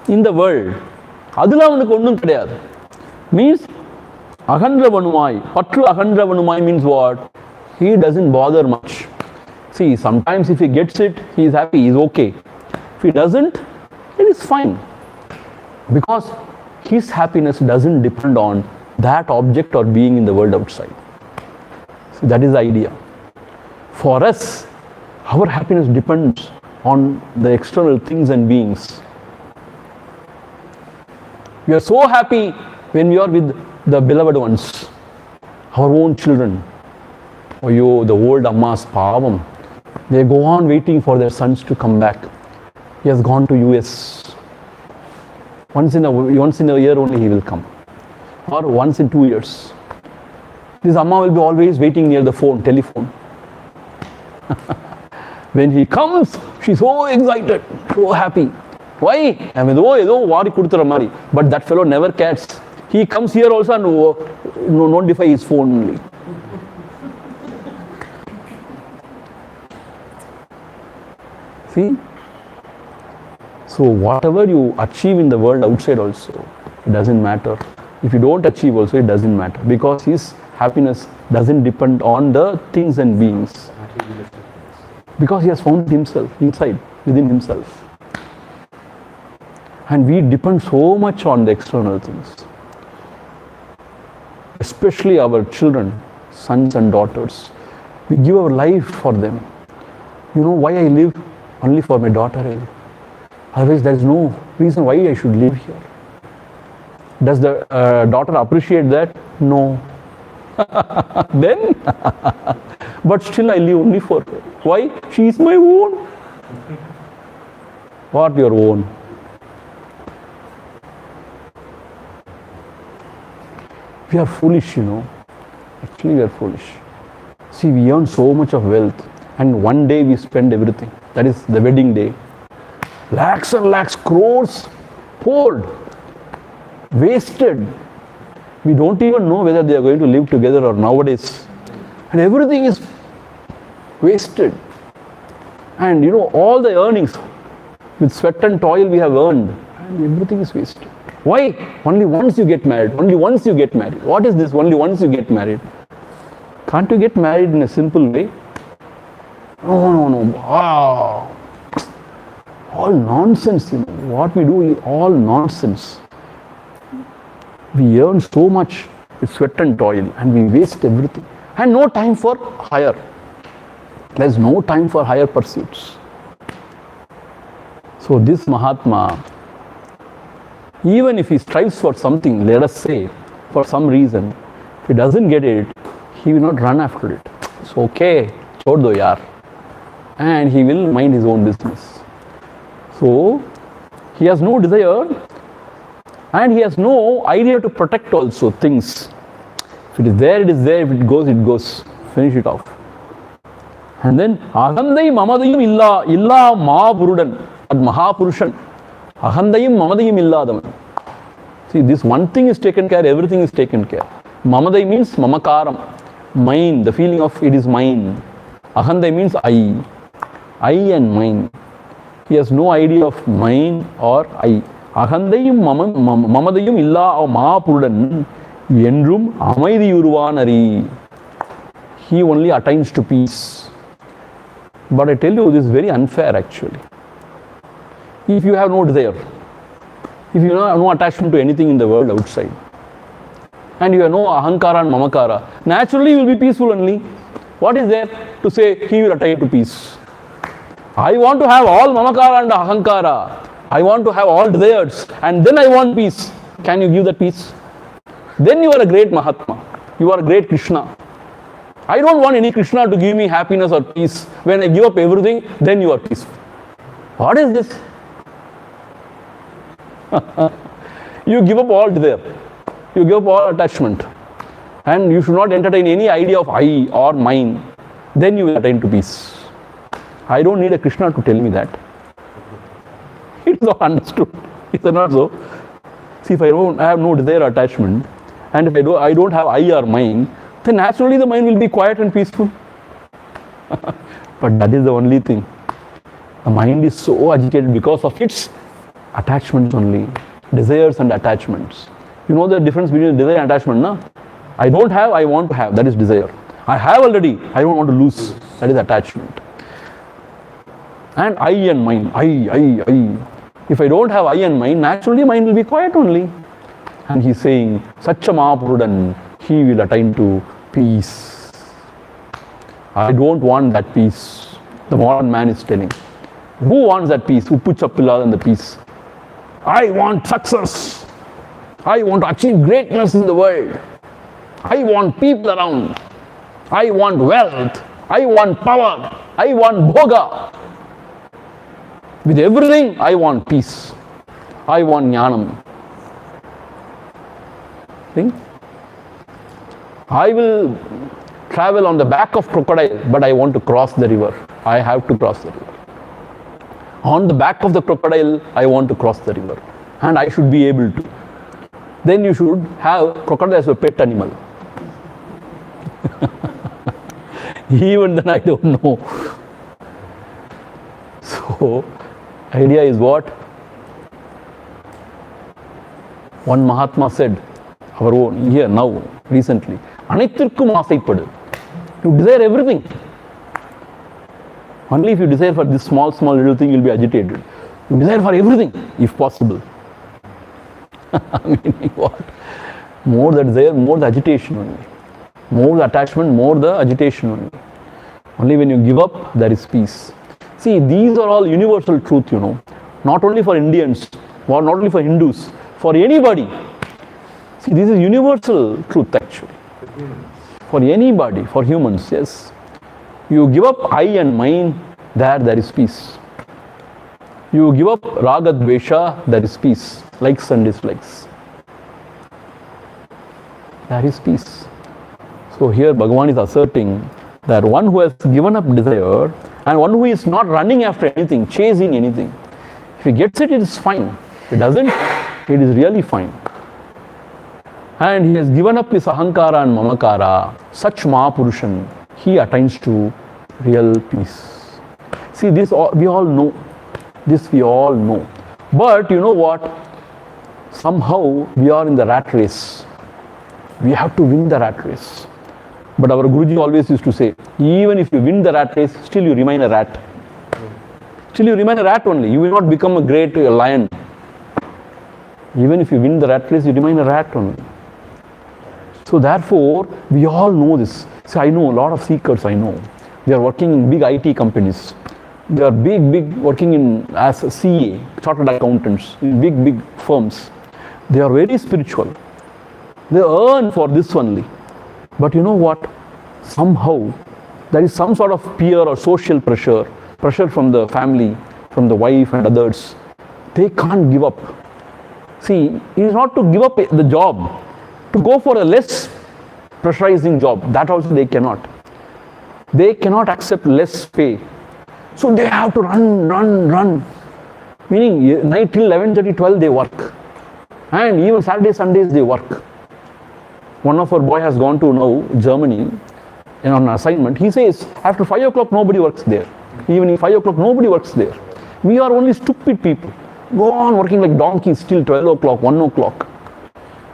in the world. Adula avanukku onnum kediyadu. Means ahandravanumai. Patru ahandravanumai means what? He doesn't bother much. See, sometimes if he gets it, he is happy, he is okay. If he doesn't, it is fine. Because his happiness doesn't depend on that object or being in the world outside. So that is the idea. For us, our happiness depends on the external things and beings. We are so happy when we are with the beloved ones, our own children. Oh, the old ammas, pavam. They go on waiting for their sons to come back. He has gone to US. Once in a year only he will come. Or once in 2 years. This amma will be always waiting near the telephone. When he comes, she is so excited, so happy. Why? I mean, but that fellow never cares. He comes here also and notify his phone only. See? So whatever you achieve in the world outside also, it doesn't matter. If you don't achieve also, it doesn't matter. Because his happiness doesn't depend on the things and beings. Because he has found himself inside, within himself. And we depend so much on the external things. Especially our children, sons and daughters. We give our life for them. You know why I live? Only for my daughter. Otherwise, there is no reason why I should live here. Does the daughter appreciate that? No. Then, but still I live only for her. Why? She is my own. What your own? We are foolish, Actually, we are foolish. See, we earn so much of wealth, and one day we spend everything. That is the wedding day. Lakhs and lakhs, crores poured, wasted. We don't even know whether they are going to live together or nowadays. And everything is wasted. And all the earnings with sweat and toil we have earned, and everything is wasted. Why? Only once you get married. Only once you get married. What is this? Only once you get married. Can't you get married in a simple way? No. Wow. All nonsense, What we do is all nonsense. We earn so much with sweat and toil, and we waste everything. And no time for higher. There's no time for higher pursuits. So this Mahatma, even if he strives for something, let us say, for some reason, if he doesn't get it, he will not run after it. It's okay, chhod do yaar. And he will mind his own business. So, he has no desire and he has no idea to protect also things. If it is there, it is there. If it goes, it goes. Finish it off. And then, Ahandai Mamadayum illa Mahapurudan, at Mahapurushan. Ahandayum Mamadayum illadaman. See, this one thing is taken care, everything is taken care. Mamadai means Mamakaram, mine, the feeling of it is mine. Ahandai means I and mine. He has no idea of mine or I. Ahandayum Mamadayum illa Mahapurudan Endrum Amaidiyuruvanari. He only attains to peace. But I tell you, this is very unfair actually. If you have no desire, if you have no attachment to anything in the world outside, and you have no ahankara and mamakara, naturally you will be peaceful only. What is there to say he will attain to peace? I want to have all mamakara and ahankara. I want to have all desires and then I want peace. Can you give that peace? Then you are a great Mahatma. You are a great Krishna. I don't want any Krishna to give me happiness or peace. When I give up everything, then you are peaceful. What is this? You give up all desire. You give up all attachment. And you should not entertain any idea of I or mine. Then you will attain to peace. I don't need a Krishna to tell me that. It is all understood. Is it not so? See, if I have no desire or attachment, and if I don't have I or mine, then naturally the mind will be quiet and peaceful. But that is the only thing. The mind is so agitated because of its attachments only. Desires and attachments. You know the difference between desire and attachment, no? I don't have, I want to have. That is desire. I have already, I don't want to lose. That is attachment. And I and mine. I. If I don't have I and mine, naturally mind will be quiet only. And he's saying, Sacha Mahapurudan, he will attain to peace. I don't want that peace. The modern man is telling. Who wants that peace? Uppu chappilla and the peace. I want success. I want to achieve greatness in the world. I want people around. I want wealth. I want power. I want bhoga. With everything, I want peace. I want jnanam. Think? I will travel on the back of crocodile, but I want to cross the river. I have to cross the river. On the back of the crocodile, I want to cross the river. And I should be able to. Then you should have crocodile as a pet animal. Even then I don't know. So, idea is what? One Mahatma said, our own, here, now, recently, Anithirkum asaipadu. You desire everything. Only if you desire for this small little thing, you will be agitated. You desire for everything, if possible. Meaning what? More the desire, more the agitation only. More the attachment, more the agitation only. Only when you give up, there is peace. See, these are all universal truth, you know. Not only for Indians, or not only for Hindus, for anybody. See, this is universal truth actually. For anybody, for humans, yes. You give up I and mine, there is peace. You give up raga dvesha, there is peace. Likes and dislikes. There is peace. So here Bhagavan is asserting that one who has given up desire and one who is not running after anything, chasing anything, if he gets it, it is fine. If he doesn't, it is really fine. And he has given up his ahankara and mamakara, such Mahapurushan, he attains to real peace. See, this we all know. This we all know. But you know what? Somehow we are in the rat race. We have to win the rat race. But our Guruji always used to say, even if you win the rat race, still you remain a rat. Still you remain a rat only. You will not become a great lion. Even if you win the rat race, you remain a rat only. So therefore, we all know this. See, I know a lot of seekers, I know. They are working in big IT companies. They are big working in as a CA, chartered accountants, in big firms. They are very spiritual. They earn for this only. But you know what? Somehow there is some sort of peer or social pressure from the family, from the wife and others. They can't give up. See, it is not to give up the job, to go for a less pressurizing job. That also they cannot. They cannot accept less pay. So they have to run. Meaning night till 11:30, 12 they work. And even Saturdays, Sundays they work. One of our boy has gone to now Germany on an assignment. He says after 5 o'clock nobody works there. Evening 5 o'clock nobody works there. We are only stupid people. Go on working like donkeys till 12 o'clock, 1 o'clock.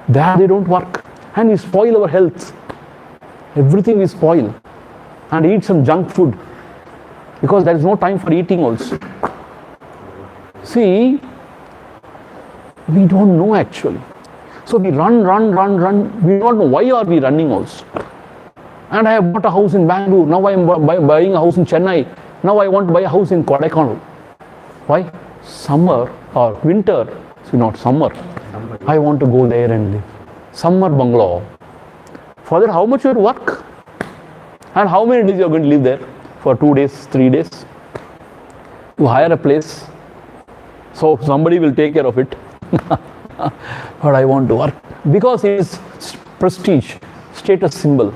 There they don't work. And we spoil our health. Everything we spoil. And eat some junk food. Because there is no time for eating also. See, we don't know actually. So we run. We don't know why are we running also. And I have bought a house in Bangalore. Now I am buying a house in Chennai. Now I want to buy a house in Kodaikanal. Why? Summer or winter. See, not summer. I want to go there and live. Summer bungalow. For that, how much you have to work? And how many days you are going to live there? For 2 days, 3 days? You hire a place. So somebody will take care of it. But I want to work. Because it is prestige, status symbol.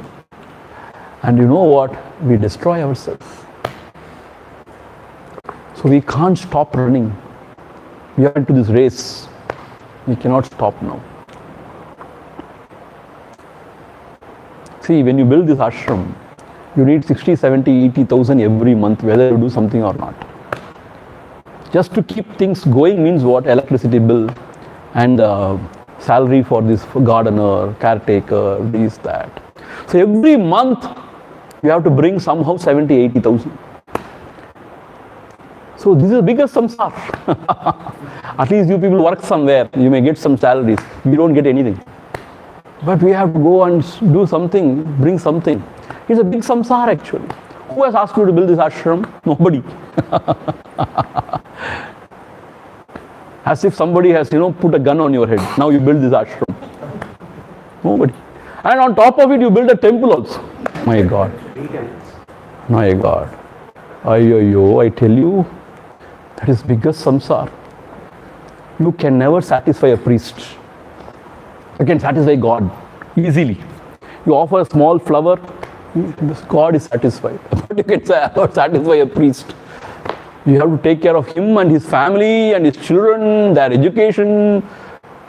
And you know what? We destroy ourselves. So we can't stop running. We are into this race. We cannot stop now. See, when you build this ashram, you need 60, 70, 80,000 every month, whether you do something or not. Just to keep things going means what? Electricity bill and salary for this gardener, caretaker, this, that. So every month, you have to bring somehow 70, 80,000. So this is the biggest samsar. At least you people work somewhere, you may get some salaries. We don't get anything. But we have to go and do something, bring something. It's a big samsar actually. Who has asked you to build this ashram? Nobody. As if somebody has, put a gun on your head. Now you build this ashram. Nobody. And on top of it, you build a temple also. My God. My God. I tell you, that is biggest samsar. You can never satisfy a priest. You can satisfy God easily. You offer a small flower, God is satisfied. But you can satisfy a priest. You have to take care of him and his family and his children, their education,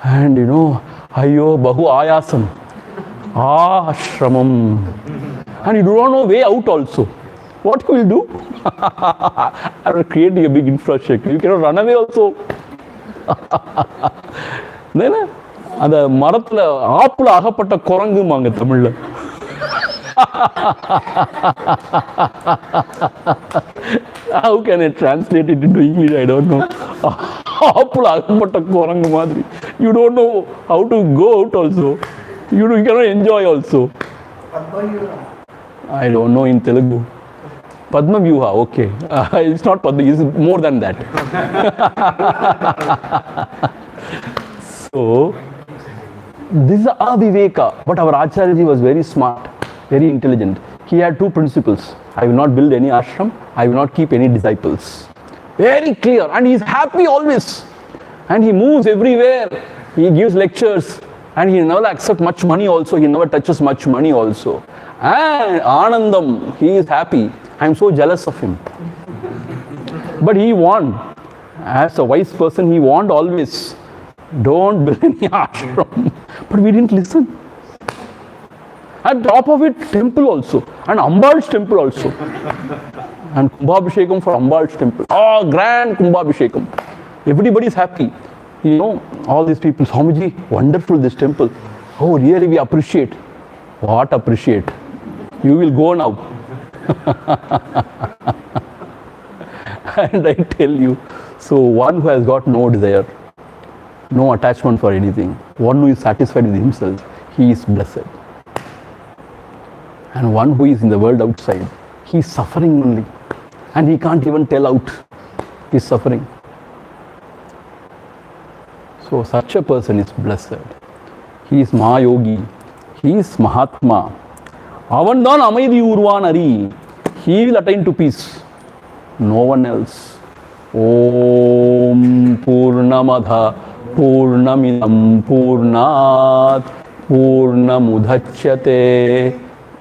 and ayyo, bahu ayasam. Ashramam. And you do not know way out also. What you will do? I will create a big infrastructure. You cannot run away also. Then, அந்த மரத்துல ஆப்புல அகப்பட்ட குரங்குமாங்க தமிழ்ல. How can I translate it into English? I don't know. ஆப்புல அகப்பட்ட குரங்கு மாதிரி. You don't know how to go out also. You cannot enjoy also. I don't know in Telugu. Padma Vyuha, okay. It's not Padma, it's more than that. So, this is Aviveka. But our Acharyaji was very smart, very intelligent. He had two principles. I will not build any ashram. I will not keep any disciples. Very clear. And he is happy always. And he moves everywhere. He gives lectures. And he never accepts much money also. He never touches much money also. And Anandam, he is happy. I am so jealous of him. But he warned. As a wise person, he warned always. Don't build any ashram. But we didn't listen. At top of it, temple also. And Ambal's temple also. And Kumbhabhishekam for Ambal's temple. Oh, grand Kumbhabhishekam. Everybody is happy. All these people, Swamiji, wonderful this temple. Oh, really we appreciate. What appreciate? You will go now. And I tell you, so one who has got no desire, no attachment for anything, one who is satisfied with himself, he is blessed. And one who is in the world outside, he is suffering only. and he can't even tell out his suffering. So such a person is blessed. He is Mahayogi. He is Mahatma. Avandan Amaidi Urvanari. He will attain to peace. No one else. Om Purnamadha Purnamidam Purnat Purnamudhachyate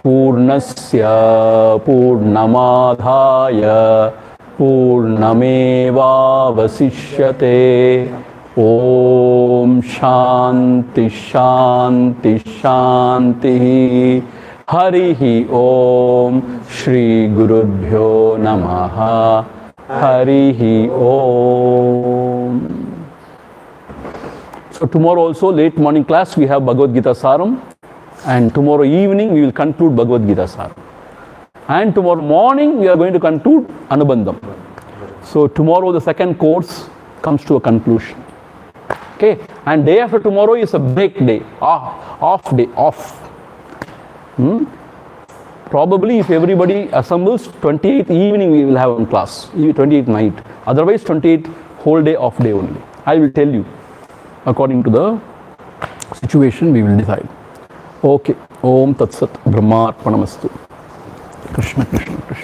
Purnasya Purnamadhaya Purnameva Vasishyate. Om Shanti Shanti Shanti. Harihi Om. Shri Gurubhyo Namaha. Harihi Om. So tomorrow also late morning class we have Bhagavat Gita saram, and tomorrow evening we will conclude Bhagavat Gita saram, and tomorrow morning we are going to conclude Anubandham. So tomorrow the second course comes to a conclusion. Okay, and day after tomorrow is a break day, off day. Probably if everybody assembles, 28th evening we will have one class, 28th night. Otherwise 28th whole day off day only. I will tell you. According to the situation we will decide. Okay. Om Tat Sat. Brahma Arpanamastu. Krishna Krishna Krishna.